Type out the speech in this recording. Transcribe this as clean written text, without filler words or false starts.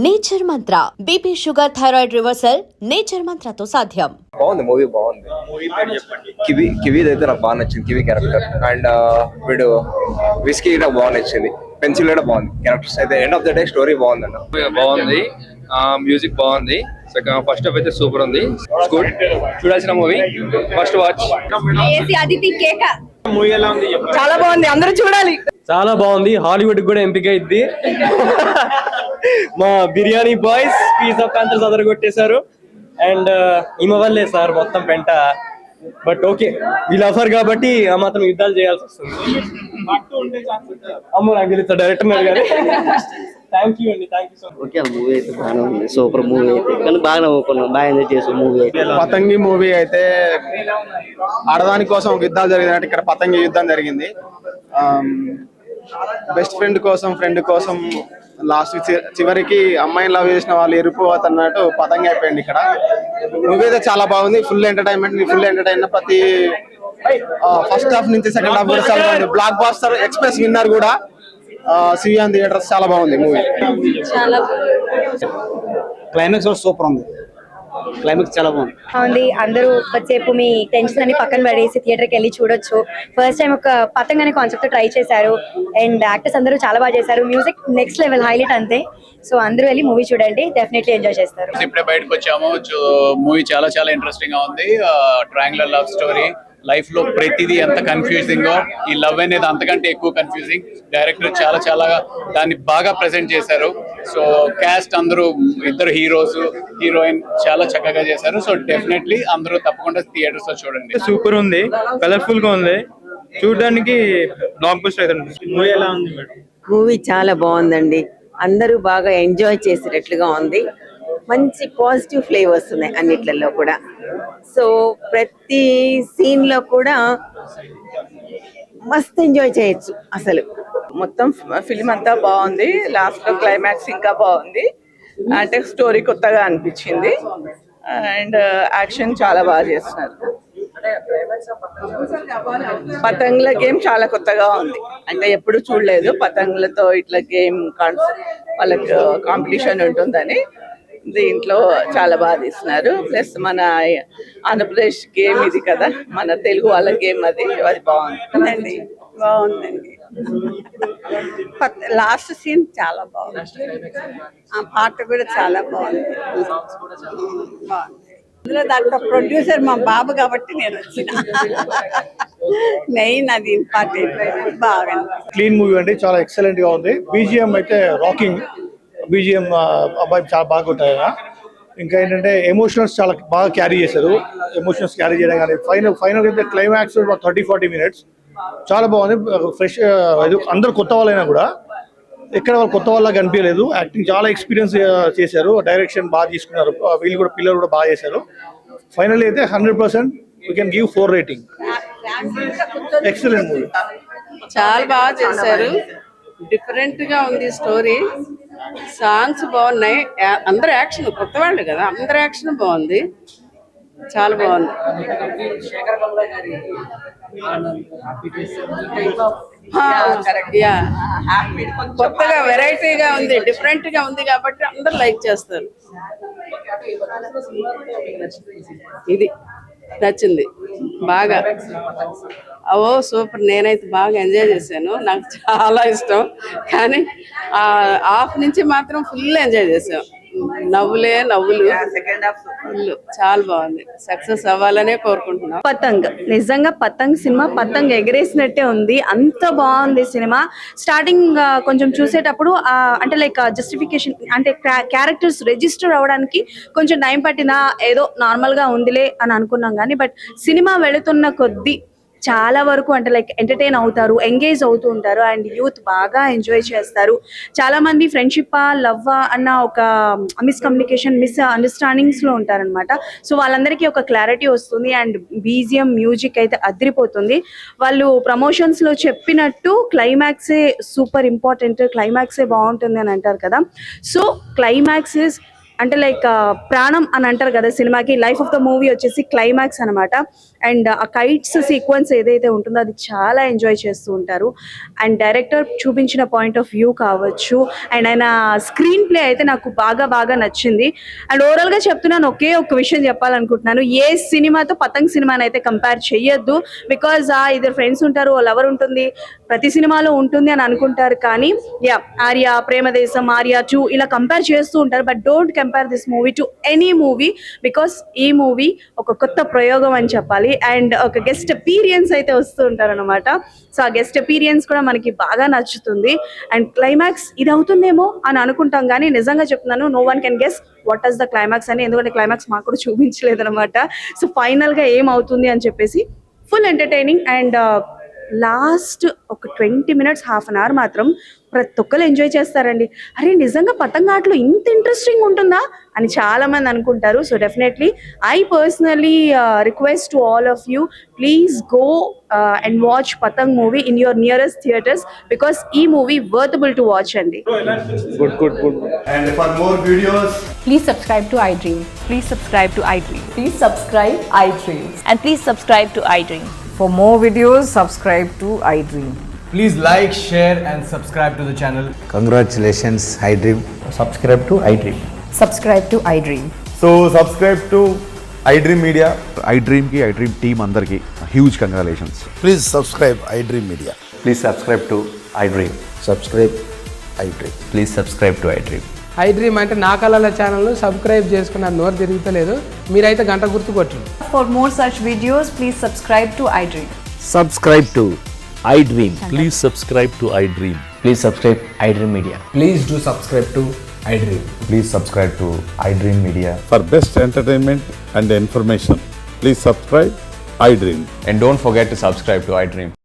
Nature Mantra BP sugar thyroid reversal nature మంత్రతో సాధ్యం. బాగుంది, మూవీ బాగుంది. కివి అయితే నాకు బాగా నచ్చింది, కివి క్యారెక్టర్. అండ్ వీడు విస్కీ కూడా బాగా నచ్చింది, పెన్సిల్ కూడా బాగుంది. క్యారెక్టర్స్ అయితే end of the day story బాగుంది. బాగుంది, మ్యూజిక్ బాగుంది. ఫస్ట్ హాఫ్ అయితే సూపర్ ఉంది. గుడ్, చూడాల్సిన మూవీ. First watch. మూవీ ఎలా ఉంది? చాలా బాగుంది, అందరూ చూడాలి. చాలా బాగుంది, హాలీవుడ్ కూడా ఎంపిక అయింది. మా Biryani Boys piece of Panthers అదరగొట్టేశారు. అండ్ ఈమె వల్లే సార్ మొత్తం పెంట. బట్ ఓకే, వీళ్ళు అఫర్ కాబట్టి ఆ మాత్రం యుద్ధాలు చేయాల్సి వస్తుంది. అమ్మో నాకు తెలుసు డైరెక్టర్ గారు. థ్యాంక్ యూ అండి, thank you so much. Okay, movie అయితే బాగానే ఉంది, సూపర్ మూవీ అయితే. కానీ బాగా నవ్వుకున్నాం, బాగా ఎంజాయ్ చేసాం మూవీ అయితే. పతంగి మూవీ అయితే ఆడదాని కోసం ఒక యుద్ధాలు జరిగినట్టు ఇక్కడ పతంగి యుద్ధం జరిగింది. బెస్ట్ ఫ్రెండ్ కోసం లాస్ట్ చివరికి అమ్మాయిని లవ్ చేసిన వాళ్ళు ఎరుపుపోతున్నట్టు పతంగి అయిపోయింది ఇక్కడ. మూవీ అయితే చాలా బాగుంది, ఫుల్ ఎంటర్టైన్మెంట్. ప్రతి ఫస్ట్ హాఫ్ నుంచి సెకండ్ హాఫ్ కూడా చాలా బాగుంది. బ్లాక్ బాస్టర్ ఎక్స్ప్రెస్ విన్నర్ కూడా సివిఆన్ థియేటర్స్. చాలా బాగుంది మూవీ. క్లైమాక్స్ కూడా సూపర్ ఉంది, క్లైమాక్స్ చాలా బాగుంది. అందరూ కొద్దిసేపు మీ టెన్షన్ అన్ని పక్కన పడేసి థియేటర్కి వెళ్ళి చూడొచ్చు. ఫస్ట్ టైం ఒక పతంగ్ అనే కాన్సెప్ట్ ట్రై చేశారు అండ్ యాక్టర్స్ అందరూ చాలా బాగా చేశారు. మ్యూజిక్ నెక్స్ట్ లెవెల్, హైలైట్ అంతే. సో అందరూ వెళ్ళి మూవీ చూడండి, డెఫినెట్లీ ఎంజాయ్ చేస్తారు. ఇప్పుడే బయటకు వచ్చాము, మూవీ చాలా చాలా ఇంట్రెస్టింగ్ గా ఉంది. Triangular love story. లైఫ్ లో ప్రతిదీ ఎంత కన్ఫ్యూజింగ్, ఈ లవ్ అనేది అంతకంటే ఎక్కువ కన్ఫ్యూజింగ్. డైరెక్టర్ చాలా చాలా దాన్ని బాగా ప్రెజెంట్ చేశారు. సో క్యాస్ట్ అందరూ, ఇద్దరు హీరోస్, హీరోయిన్ చాలా చక్కగా చేశారు. సో డెఫినెట్లీ అందరూ తప్పకుండా థియేటర్స్ లో చూడండి. సూపర్ ఉంది, కలర్ఫుల్ గా ఉంది, చూడడానికి బ్లాక్ బస్టర్ అయితే. మూవీ ఎలా ఉంది మేడం? మూవీ చాలా బాగుందండి, అందరూ బాగా ఎంజాయ్ చేసేటట్లుగా ఉంది. మంచి పాజిటివ్ ఫ్లేవర్స్ ఉన్నాయి అన్నిట్లలో కూడా. సో ప్రతి సీన్ లో కూడా మస్త్ ఎంజాయ్ చేయొచ్చు. అసలు మొత్తం ఫిల్మ్ అంతా బాగుంది, లాస్ట్ లో క్లైమాక్స్ ఇంకా బాగుంది. అంటే స్టోరీ కొత్తగా అనిపించింది అండ్ యాక్షన్ చాలా బాగా చేస్తున్నారు. పతంగుల గేమ్ చాలా కొత్తగా ఉంది, అంటే ఎప్పుడు చూడలేదు. పతంగులతో ఇట్లా గేమ్ వాళ్ళకి కాంపిటీషన్ ఉంటుందని దీంట్లో చాలా బాగా తీస్తున్నారు. ప్లస్ మన ఆంధ్రప్రదేశ్ గేమ్ ఇది కదా, మన తెలుగు వాళ్ళ గేమ్ అది బాగుంటుందండి. లాస్ట్ సీన్ చాలా బాగుంది, ఆ పాట కూడా చాలా బాగుంది. అందులో దాంట్లో ప్రొడ్యూసర్ మా బాబు కాబట్టి నేను వచ్చిన మెయిన్ అది ఇంపార్టెంట్. బాగా క్లీన్ మూవీ అండి, చాలా ఎక్సలెంట్ గా ఉంది. బీజిఎం అయితే రాకింగ్ బీజిఎం, అబ్బాయి చాలా బాగా కొట్టారు. ఇంకా ఏంటంటే ఎమోషనల్స్ చాలా బాగా క్యారీ చేశారు. ఎమోషనల్స్ క్యారీ చేయడం కానీ ఫైనల్ అయితే క్లైమాక్స్ 30-40 minutes చాలా బాగుంది. ఫ్రెష్, అందరు కొత్త వాళ్ళైనా కూడా ఎక్కడ వాళ్ళు కొత్త వాళ్ళ కనిపించలేదు. యాక్టింగ్ చాలా ఎక్స్పీరియన్స్ చేశారు, డైరెక్షన్ బాగా తీసుకున్నారు. వీళ్ళు కూడా, పిల్లలు కూడా బాగా చేశారు. ఫైనల్ అయితే 100% we can give 4 rating. Excellent movie, చాలా బాగా చేశారు. డిఫరెంట్ గా ఉంది స్టోరీ, సాంగ్స్ బాగున్నాయి. అందరు యాక్షన్, కొత్త వాళ్ళు కదా, అందరు యాక్షన్ బాగుంది, చాలా బాగుంది. కొత్తగా వెరైటీగా ఉంది, డిఫరెంట్ గా ఉంది కాబట్టి అందరు లైక్ చేస్తారు. ఇది నచ్చింది బాగా. ఓ సూపర్, నేనైతే బాగా ఎంజాయ్ చేశాను, నాకు చాలా ఇష్టం. కానీ హాఫ్ నుంచి మాత్రం ఫుల్ ఎంజాయ్ చేసాం, నవ్వులు. ఫుల్ చాలా బాగుంది, సక్సెస్ అవ్వాలనే కోరుకుంటున్నాం. పతంగ్, నిజంగా పతంగ్ సినిమా పతంగ్ ఎగరేసినట్టే ఉంది, అంత బాగుంది సినిమా. స్టార్టింగ్ కొంచెం చూసేటప్పుడు అంటే లైక్ జస్టిఫికేషన్, అంటే క్యారెక్టర్స్ రిజిస్టర్ అవ్వడానికి కొంచెం టైం పట్టినా ఏదో నార్మల్ గా ఉందిలే అని అనుకున్నాం. కానీ బట్ సినిమా వెళుతున్న కొద్దీ చాలా వరకు అంటే లైక్ ఎంటర్టైన్ అవుతారు, ఎంగేజ్ అవుతూ ఉంటారు అండ్ యూత్ బాగా ఎంజాయ్ చేస్తారు. చాలా మంది ఫ్రెండ్షిప్ లవ్ అన్న ఒక మిస్కమ్యూనికేషన్, మిస్ అండర్స్టాండింగ్స్ లో ఉంటారనమాట. సో వాళ్ళందరికీ ఒక క్లారిటీ వస్తుంది అండ్ బీజిఎం, మ్యూజిక్ అయితే అదిరిపోతుంది. వాళ్ళు ప్రమోషన్స్ లో చెప్పినట్టు క్లైమాక్సే సూపర్ ఇంపార్టెంట్, క్లైమాక్సే బాగుంటుంది అని అంటారు కదా. సో క్లైమాక్స్ ఇస్ అంటే లైక్ ప్రాణం అని అంటారు కదా సినిమాకి, లైఫ్ ఆఫ్ ద మూవీ వచ్చేసి క్లైమాక్స్ అనమాట. అండ్ ఆ కైట్స్ సీక్వెన్స్ ఏదైతే ఉంటుందో అది చాలా ఎంజాయ్ చేస్తూ ఉంటారు. అండ్ డైరెక్టర్ చూపించిన పాయింట్ ఆఫ్ వ్యూ కావచ్చు, అండ్ ఆయన స్క్రీన్ ప్లే అయితే నాకు బాగా నచ్చింది. అండ్ ఓవరాల్గా చెప్తున్నాను, ఒకే ఒక విషయం చెప్పాలనుకుంటున్నాను, ఏ సినిమాతో పతంగ్ సినిమాని అయితే కంపేర్ చెయ్యొద్దు. బికాజ్ ఇద్దరు ఫ్రెండ్స్ ఉంటారు, లవర్ ఉంటుంది, ప్రతి సినిమాలో ఉంటుంది అని అనుకుంటారు. కానీ ఆర్య, ప్రేమదేశం, ఆర్య 2 ఇలా కంపేర్ చేస్తూ ఉంటారు. But don't compare this movie to any movie, because ఈ మూవీ ఒక కొత్త ప్రయోగం అని చెప్పాలి. అండ్ ఒక గెస్ట్ అపీరియన్స్ అయితే వస్తూ ఉంటారు అనమాట. సో ఆ గెస్ట్ అపీరియన్స్ కూడా మనకి బాగా నచ్చుతుంది. అండ్ క్లైమాక్స్ ఇది అవుతుందేమో అని అనుకుంటాం, కానీ నిజంగా చెప్తున్నాను, no one can guess what is the climax అని, ఎందుకంటే క్లైమాక్స్ మాకు కూడా చూపించలేదు అనమాట. సో ఫైనల్గా ఏమవుతుంది అని చెప్పేసి ఫుల్ ఎంటర్టైనింగ్. అండ్ లాస్ట్ ఒక 20 minutes, హాఫ్ అన్ అవర్ మాత్రం ప్రతి ఒక్కరు ఎంజాయ్ చేస్తారండి. అరే నిజంగా పతంగ ఆటలో ఇంత ఇంట్రెస్టింగ్ ఉంటుందా అని చాలా మంది అనుకుంటారు. So definitely I personally request to all of you, please go and watch Patang movie in your nearest theatres, because ఈ మూవీ వర్తబుల్ టు వాచ్ అండి. Good. And for more videos, Please subscribe to iDream. Please subscribe to iDream. Please subscribe iDream. And please subscribe to iDream. For more videos, subscribe to iDream. Please like, share and subscribe to the channel. Congratulations iDream. Subscribe to iDream. Subscribe to iDream. so subscribe to iDream Media. iDream team అందరికి huge congratulations. Please subscribe iDream Media. Please subscribe to iDream. Subscribe iDream. Please subscribe to iDream. iDream అంటే నా కళల channel subscribe చేసుకున్న నోరు తిరుగుతలేదు, మీరైతే గంట గుర్తు కొట్టండి. For more such videos, please subscribe to iDream. Subscribe to iDream. Please subscribe to iDream. Please subscribe iDream Media. Please do subscribe to iDream. Please subscribe to iDream Media. For best entertainment and information, please subscribe iDream. And don't forget to subscribe to iDream.